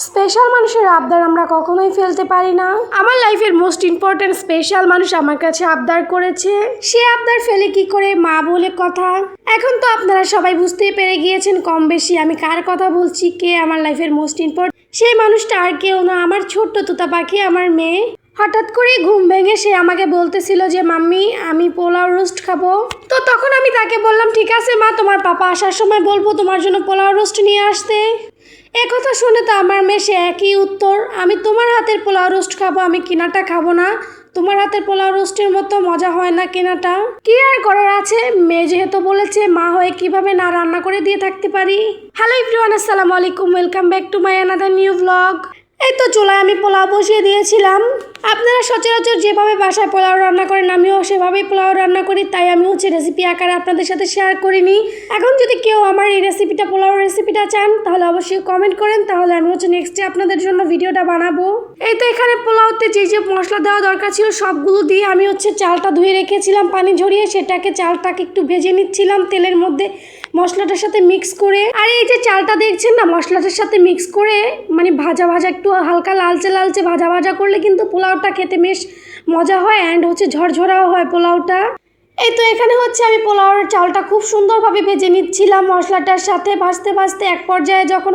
Special মানুষের আবদার আমরা কখনোই ফেলতে পারি না। আমার লাইফের মোস্ট ইম্পর্ট্যান্ট স্পেশাল মানুষ আমার কাছে আবদার করেছে, সে আবদার ফেলে কি করে মা বলে কথা। এখন তো আপনারা সবাই বুঝতেই পেরে গিয়েছেন কম বেশি আমি কার কথা বলছি, কে আমার লাইফের মোস্ট ইম্পর্ট্যান্ট। সেই মানুষটা আর কেউ না, আমার ছোট্ট তোতা পাখি, আমার মেয়ে। হঠাৎ করে ঘুম ভেঙে সে আমাকে বলতেছিল যে মাম্মি আমি পোলাও রোস্ট খাবো। তো তখন আমি তাকে বললাম ঠিক আছে মা, তোমার পাপা আসার সময় বলবো তোমার জন্য পোলাও রোস্ট নিয়ে আসতে। একথা শুনে তো আমার মেয়ে সে একই উত্তর, আমি তোমার হাতের পোলাও রোস্ট খাবো, আমি কিনাটা খাবো না। তোমার হাতের পোলাও রোস্টের মতো মজা হয় না কেনাটা। কি আর করার আছে, মেয়ে যেহেতু বলেছে, মা হয়ে কিভাবে না রান্না করে দিয়ে থাকতে পারি। হ্যালো এভরিওয়ান, আসসালামু আলাইকুম, welcome back to my another new blog. এই তো চুলায় আমি পোলাও বসিয়ে দিয়েছিলাম। আপনারা সচরাচর যেভাবে বাসায় পোলাও রান্না করেন আমিও সেভাবেই পোলাও রান্না করি, তাই আমি রেসিপি আকারে আপনাদের সাথে শেয়ার করিনি। এখন যদি কেউ আমার এই রেসিপিটা, পোলাও রেসিপিটা চান তাহলে অবশ্যই কমেন্ট করেন, তাহলে আমি নেক্সটে আপনাদের জন্য ভিডিওটা বানাবো। এই তো এখানে পোলাওতে যে যে মশলা দেওয়া দরকার ছিল সবগুলো দিয়ে আমি চালটা ধুয়ে রেখেছিলাম পানি ঝরিয়ে, চালটাকে একটু ভেজে নিচ্ছিলাম তেলের মধ্যে মশলাটার সাথে মিক্স করে। আর এই যে চালটা দেখছেন না, মশলাটার সাথে মিক্স করে মানে ভাজা ভাজা, একটু হালকা লালচে লালচে ভাজা ভাজা করলে কিন্তু পোলাওটা খেতে বেশ মজা হয় অ্যান্ড ঝরঝরাও হয় পোলাওটা। এই তো এখানে আমি পোলাওর চালটা খুব সুন্দরভাবে ভেজে নিচ্ছিলাম মশলাটার সাথে। ভাজতে ভাজতে এক পর্যায়ে যখন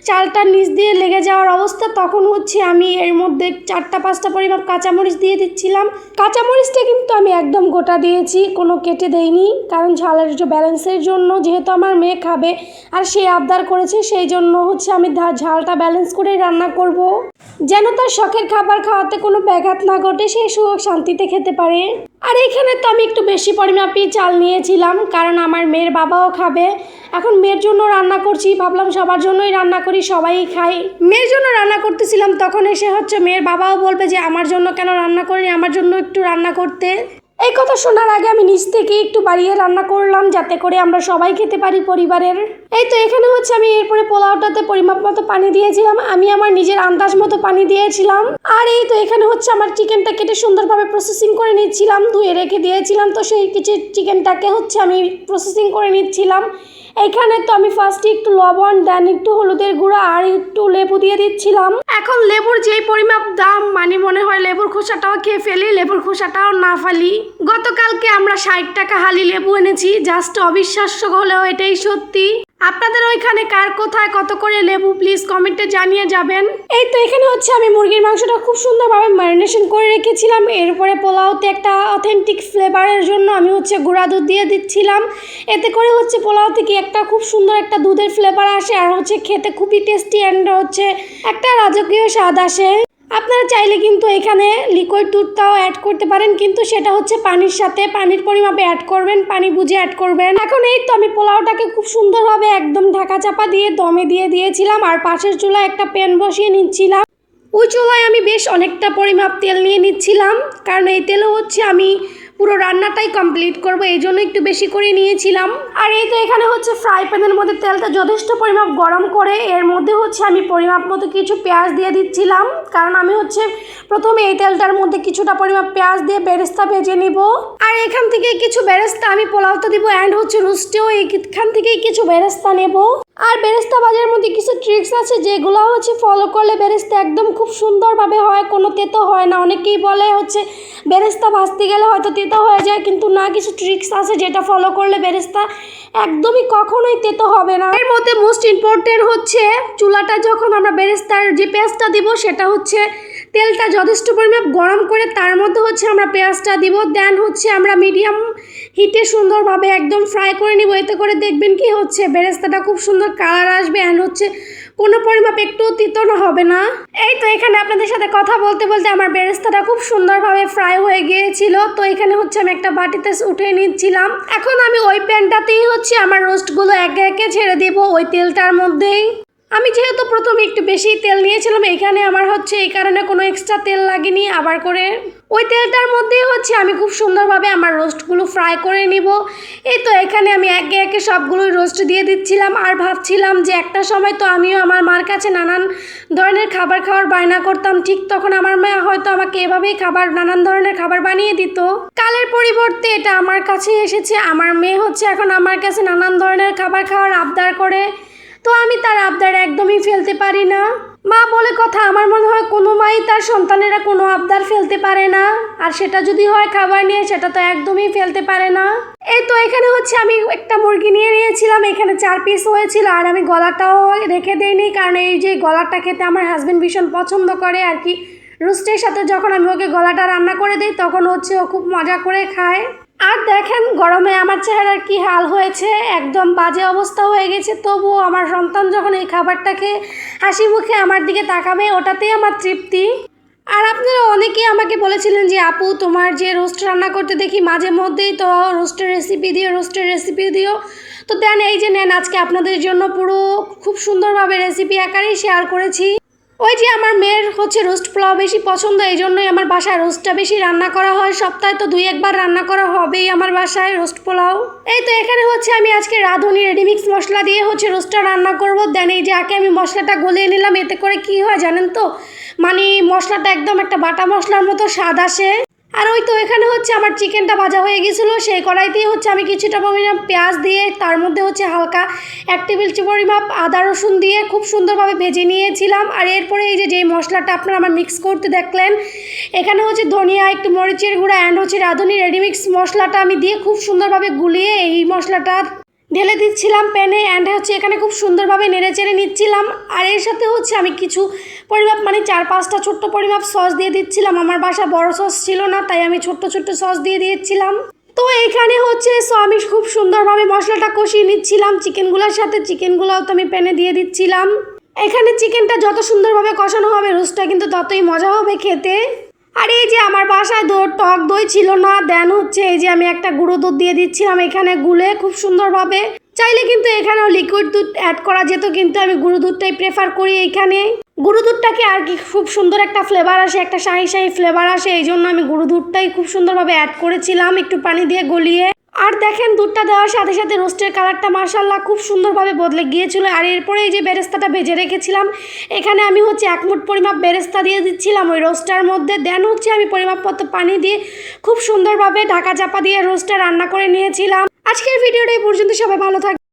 চালটার নিচ দিয়ে লেগে যাওয়ার অবস্থা, তখন আমি এর মধ্যে 4-5টা পরিমাপ কাঁচামরিচ দিয়ে দিচ্ছিলাম। কাঁচামরিচটা কিন্তু আমি একদম গোটা দিয়েছি, কোনো কেটে দেইনি, কারণ ঝালের ব্যালেন্সের জন্য, যেহেতু আমার মেয়ে খাবে আর সে আবদার করেছে, সেই জন্য আমি ঝালটা ব্যালেন্স করেই রান্না করব, যেন তার শখের খাবার খাওয়াতে কোনো ব্যাঘাত না ঘটে, সে সুখ শান্তিতে খেতে পারে। আর এখানে তো আমি একটু বেশি পরিমাপই চাল নিয়েছিলাম, কারণ আমার মেয়ের বাবাও খাবে। এখন মেয়ের জন্য রান্না করছি, ভাবলাম সবার জন্যই রান্না করি, সবাই খাই। মেয়ের জন্য রান্না করতেছিলাম, তখন এসে মেয়ের বাবাও বলবে যে আমার জন্য কেন রান্না করিনি, আমার জন্য একটু রান্না করতে। এই কথা শোনার আগে আমি নিচ থেকে একটু বাড়িয়ে রান্না করলাম, যাতে করে আমরা সবাই খেতে পারি পরিবারের। এই তো এখানে আমি এরপরে পোলাওটাতে পরিমাপ মতো পানি দিয়েছিলাম, আমি আমার নিজের আন্দাজ মতো পানি দিয়েছিলাম। আর এই তো এখানে আমার চিকেনটা কেটে সুন্দরভাবে প্রসেসিং করে নিচ্ছিলাম, ধুয়ে রেখে দিয়েছিলাম, তো সেই কিছু চিকেনটাকে আমি প্রসেসিং করে নিচ্ছিলাম। এইখানে তো আমি ফার্স্টে একটু লবণ, দেন একটু হলুদের গুঁড়া আর একটু লেবু দিয়ে দিচ্ছিলাম। এখন লেবুর যেই পরিমাপ দাম, মানে মনে হয় লেবুর খোসাটাও খেয়ে ফেলি, লেবুর খোসাটাও না ফালি। গতকালকে আমরা 60 টাকা হালি লেবু এনেছি, জাস্ট অবিশ্বাস্য হলেও এটাই সত্যি। আপনাদের ওইখানে কার কোথায় কত করে লেবু প্লিজ কমেন্টে জানিয়ে যাবেন। এই তো এখানে আমি মুরগির মাংসটা খুব সুন্দরভাবে ম্যারিনেশন করে রেখেছিলাম। এরপরে পোলাওতে একটা অথেন্টিক ফ্লেভারের জন্য আমি গুঁড়া দুধ দিয়ে দিচ্ছিলাম। এতে করে পোলাও থেকে একটা খুব সুন্দর একটা দুধের ফ্লেভার আসে, আর খেতে খুবই টেস্টি অ্যান্ড একটা রাজকীয় স্বাদ আসে। আপনারা চাইলে কিন্তু এখানে লিকুইড দুধটাও অ্যাড করতে পারেন, কিন্তু সেটা পানির সাথে, পানির পরিমাপে অ্যাড করবেন, পানি বুঝে অ্যাড করবেন। এখন এই তো আমি পোলাওটাকে খুব সুন্দরভাবে একদম ঢাকা চাপা দিয়ে দমে দিয়ে দিয়েছিলাম, আর পাশের চুলায় একটা প্যান বসিয়ে নিচ্ছিলাম। ওই চুলায় আমি বেশ অনেকটা পরিমাপ তেল নিয়ে নিচ্ছিলাম, কারণ এই তেলও আমি পুরো রান্নাটাই কমপ্লিট করব, এই জন্য একটু বেশি করে নিয়েছিলাম। আর এই তো এখানে ফ্রাই প্যানের মধ্যে তেলটা যথেষ্ট পরিমাপ গরম করে এর মধ্যে আমি পরিমাপ মতো কিছু পেঁয়াজ দিয়ে দিচ্ছিলাম, কারণ আমি প্রথমে এই তেলটার মধ্যে কিছুটা পরিমাপ পেঁয়াজ দিয়ে বেরেস্তা ভেজে নিব। আর এখান থেকে কিছু বেরেস্তা আমি পোলাওতে দিব অ্যান্ড রোস্টেও এখান থেকেই কিছু বেরেস্তা নেব। আর বেরেস্তা ভাজার মধ্যে কিছু ট্রিক্স আছে, যেগুলো ফলো করলে বেরেস্তা একদম খুব সুন্দরভাবে হয়, কোনো তেতো হয় না। অনেকেই বলে বেরেস্তা ভাজতে গেলে হয়তো তেতো হয়ে যায়, কিন্তু না, কিছু ট্রিক্স আছে যেটা ফলো করলে বেরেস্তা একদমই কখনোই তেতো হবে না। এর মধ্যে মোস্ট ইম্পর্টেন্ট চুলাটা যখন আমরা বেরেস্তার যে পেঁয়াজটা দিব, সেটা তেলটা যথেষ্ট পরিমাণ গরম করে তার মধ্যে আমরা পেঁয়াজটা দিব, দেন আমরা মিডিয়াম হিটে সুন্দরভাবে একদম ফ্রাই করে নিব। এতে করে দেখবেন কি বেরেস্তাটা খুব সুন্দর কালার আসবে অ্যান্ড কোনো পরিমাপ একটু তিতো না হবে না। এই তো এখানে আপনাদের সাথে কথা বলতে বলতে আমার বেরেস্তাটা খুব সুন্দরভাবে ফ্রাই হয়ে গিয়েছিল, তো এখানে আমি একটা বাটিতে উঠে নিচ্ছিলাম। এখন আমি ওই প্যানটাতেই আমার রোস্টগুলো একে একে ছেড়ে দিব ওই তেলটার মধ্যেই। আমি যেহেতু প্রথমে একটু বেশি তেল নিয়েছিলাম, এখানে আমার এই কারণে কোনো এক্সট্রা তেল লাগেনি। আবার করে ওই তেলটার মধ্যেই আমি খুব সুন্দরভাবে আমার রোস্টগুলো ফ্রাই করে নিব। এই তো এখানে আমি একে একে সবগুলোই রোস্ট দিয়ে দিচ্ছিলাম, আর ভাবছিলাম যে একটা সময় তো আমিও আমার মার কাছে নানান ধরনের খাবার খাওয়ার বায়না করতাম, ঠিক তখন আমার মা হয়তো আমাকে এভাবেই নানান ধরনের খাবার বানিয়ে দিত। কালের পরিবর্তে এটা আমার কাছে এসেছে, আমার মেয়ে এখন আমার কাছে নানান ধরনের খাবার খাওয়ার আবদার করে, তো আমি তার আবদার একদমই ফেলতে পারি না। মা বলে কথা, আমার মনে হয় কোনো মাই তার সন্তানেরা কোনো আবদার ফেলতে পারে না, আর সেটা যদি হয় খাবার নিয়ে, সেটা তো একদমই ফেলতে পারে না। এই তো এখানে হচ্ছে আমি একটা মুরগি নিয়ে নিয়েছিলাম, এখানে 4 পিস হয়েছিল, আর আমি গলাটাও রেখে দেইনি, কারণ এই যে গলাটা খেতে আমার হাজবেন্ড ভীষণ পছন্দ করে আর কি। রোস্টের সাথে যখন আমি ওকে গলাটা রান্না করে দিই তখন হচ্ছে ও খুব মজা করে খায়। আর দেখেন গরমে আমার চেহারার কি হাল হয়েছে, একদম বাজে অবস্থা হয়ে গেছে, তবুও আমার সন্তান যখন এই খাবারটা খেয়ে হাসি মুখে আমার দিকে তাকাবে, ওটাতেই আমার তৃপ্তি। আর আপনারা অনেকেই আমাকে বলেছিলেন যে আপু তোমার যে রোস্ট রান্না করতে দেখি মাঝে মধ্যেই, তো রোস্টের রেসিপি দিও। তো দেন এই যে নেন, আজকে আপনাদের জন্য পুরো খুব সুন্দরভাবে রেসিপি আকারেই শেয়ার করেছি। ওই যে আমার মেয়ের হচ্ছে রোস্ট পোলাও বেশি পছন্দ, এই জন্যই আমার বাসায় রোস্টটা বেশি রান্না করা হয়, সপ্তাহে তো 2-1 বার রান্না করা হবেই আমার বাসায় রোস্ট পোলাও। এই তো এখানে হচ্ছে আমি আজকে রাঁধুনি রেডিমিক্স মশলা দিয়ে হচ্ছে রোস্টটা রান্না করব। দেন এই যে আগে আমি মশলাটা গলিয়ে নিলাম, এতে করে কি হয় জানেন তো, মানে মশলাটা একদম একটা বাটা মশলার মতো স্বাদ আসে। আর ওই তো এখানে হচ্ছে আমার চিকেনটা ভাজা হয়ে গেছিলো, সেই কড়াইতেই হচ্ছে আমি কিছুটা পরিমাণ পেঁয়াজ দিয়ে তার মধ্যে হচ্ছে হালকা 1 টেবিল পরিমাপ আদা রসুন দিয়ে খুব সুন্দরভাবে ভেজে নিয়েছিলাম। আর এরপরে এই যে মশলাটা আপনারা আমার মিক্স করতে দেখলেন, এখানে হচ্ছে ধনিয়া, একটু মরিচের গুঁড়া অ্যান্ড হচ্ছে রাঁধুনি রেডিমিক্স মশলাটা আমি দিয়ে খুব সুন্দরভাবে গুলিয়ে এই মশলাটা ঢেলে দিচ্ছিলাম প্যানে, অ্যান্ড হচ্ছে এখানে খুব সুন্দরভাবে নেড়ে চেড়ে নিচ্ছিলাম। আর এর সাথে হচ্ছে আমি কিছু পরিমাপ মানে 4-5টা ছোট্ট পরিমাপ সস দিয়ে দিচ্ছিলাম। আমার বাসা বড় সস ছিল না, তাই আমি ছোট্ট সস দিয়ে দিয়েছিলাম। তো এইখানে হচ্ছে আমি খুব সুন্দরভাবে মশলাটা কষিয়ে নিচ্ছিলাম চিকেনগুলোর সাথে, চিকেনগুলোও তো আমি প্যানে দিয়ে দিচ্ছিলাম। এখানে চিকেনটা যত সুন্দরভাবে কষানো হবে রোস্টটা কিন্তু ততই মজা হবে খেতে। আর এই যে আমার বাসায় টক দই ছিল না, দেন হচ্ছে এই যে আমি একটা গুঁড়ো দুধ দিয়ে দিচ্ছিলাম এখানে গুলে খুব সুন্দরভাবে। চাইলে কিন্তু এখানেও লিকুইড দুধ অ্যাড করা যেত, কিন্তু আমি গুঁড়ো দুধটাই প্রেফার করি এইখানে। গুঁড়ো দুধটাকে আর কি খুব সুন্দর একটা ফ্লেভার আসে, একটা শাহি ফ্লেভার আসে, এই জন্য আমি গুঁড়ো দুধটাই খুব সুন্দরভাবে অ্যাড করেছিলাম একটু পানি দিয়ে গলিয়ে। আর দেখেন দুধটা দেওয়ার সাথে সাথে রোস্টের কালারটা মাশাআল্লাহ খুব সুন্দরভাবে বদলে গিয়েছিল। আর এরপরে এই যে বেরেস্তাটা ভেজে রেখেছিলাম, এখানে আমি হচ্ছে 1 মুঠ পরিমাপ বেরেস্তা দিয়ে দিচ্ছিলাম ওই রোস্টার মধ্যে। দেন হচ্ছে আমি পরিমাপ মতো পানি দিয়ে খুব সুন্দরভাবে ঢাকা চাপা দিয়ে রোস্টটা রান্না করে নিয়েছিলাম। আজকের ভিডিওটা এই পর্যন্ত, সবাই ভালো থাকবে।